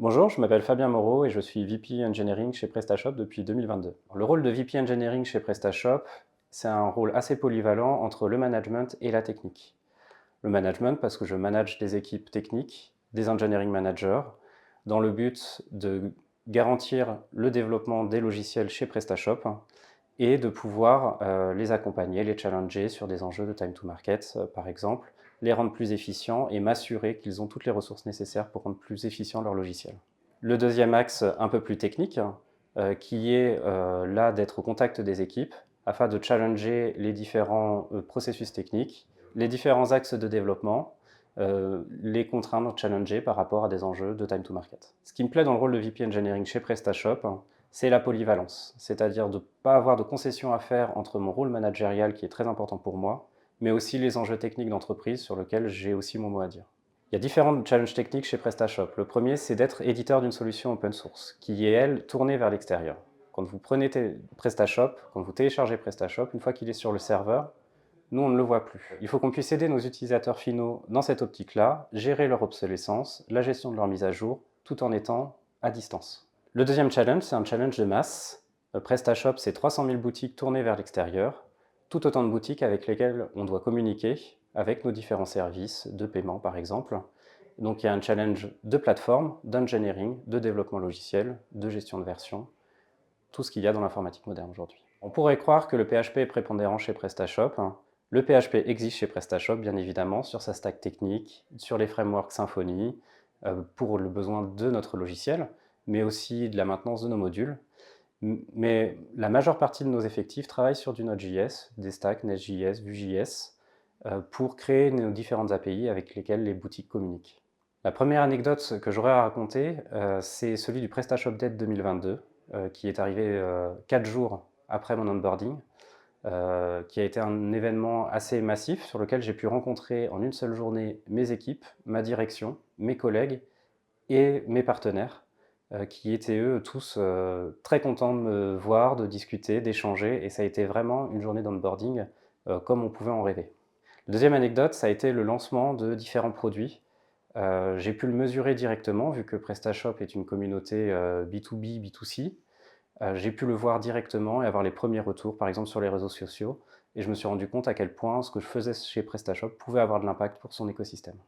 Bonjour, je m'appelle Fabien Moreau et je suis VP Engineering chez PrestaShop depuis 2022. Le rôle de VP Engineering chez PrestaShop, c'est un rôle assez polyvalent entre le management et la technique. Le management parce que je manage des équipes techniques, des engineering managers, dans le but de garantir le développement des logiciels chez PrestaShop et de pouvoir les accompagner, les challenger sur des enjeux de time to market, par exemple, les rendre plus efficients et m'assurer qu'ils ont toutes les ressources nécessaires pour rendre plus efficient leur logiciel. Le deuxième axe, un peu plus technique, qui est là d'être au contact des équipes afin de challenger les différents processus techniques, les différents axes de développement, les contraindre, challenger par rapport à des enjeux de time to market. Ce qui me plaît dans le rôle de VP Engineering chez PrestaShop, c'est la polyvalence, c'est-à-dire de ne pas avoir de concessions à faire entre mon rôle managérial qui est très important pour moi, mais aussi les enjeux techniques d'entreprise sur lesquels j'ai aussi mon mot à dire. Il y a différents challenges techniques chez PrestaShop. Le premier, c'est d'être éditeur d'une solution open source, qui est, elle, tournée vers l'extérieur. Quand vous prenez PrestaShop, quand vous téléchargez PrestaShop, une fois qu'il est sur le serveur, nous, on ne le voit plus. Il faut qu'on puisse aider nos utilisateurs finaux dans cette optique-là, gérer leur obsolescence, la gestion de leur mise à jour, tout en étant à distance. Le deuxième challenge, c'est un challenge de masse. PrestaShop, c'est 300 000 boutiques tournées vers l'extérieur, tout autant de boutiques avec lesquelles on doit communiquer avec nos différents services de paiement, par exemple. Donc il y a un challenge de plateforme, d'engineering, de développement logiciel, de gestion de version, tout ce qu'il y a dans l'informatique moderne aujourd'hui. On pourrait croire que le PHP est prépondérant chez PrestaShop. Le PHP existe chez PrestaShop, bien évidemment, sur sa stack technique, sur les frameworks Symfony, pour le besoin de notre logiciel, mais aussi de la maintenance de nos modules. Mais la majeure partie de nos effectifs travaillent sur du Node.js, des stacks Nest.js, Vue.js, pour créer nos différentes API avec lesquelles les boutiques communiquent. La première anecdote que j'aurais à raconter, c'est celui du PrestaShop Day 2022, qui est arrivé 4 jours après mon onboarding, qui a été un événement assez massif sur lequel j'ai pu rencontrer en une seule journée mes équipes, ma direction, mes collègues et mes partenaires, qui étaient eux tous très contents de me voir, de discuter, d'échanger, et ça a été vraiment une journée d'onboarding comme on pouvait en rêver. La deuxième anecdote, ça a été le lancement de différents produits. J'ai pu le mesurer directement, vu que PrestaShop est une communauté B2B, B2C. J'ai pu le voir directement et avoir les premiers retours, par exemple sur les réseaux sociaux, et je me suis rendu compte à quel point ce que je faisais chez PrestaShop pouvait avoir de l'impact pour son écosystème.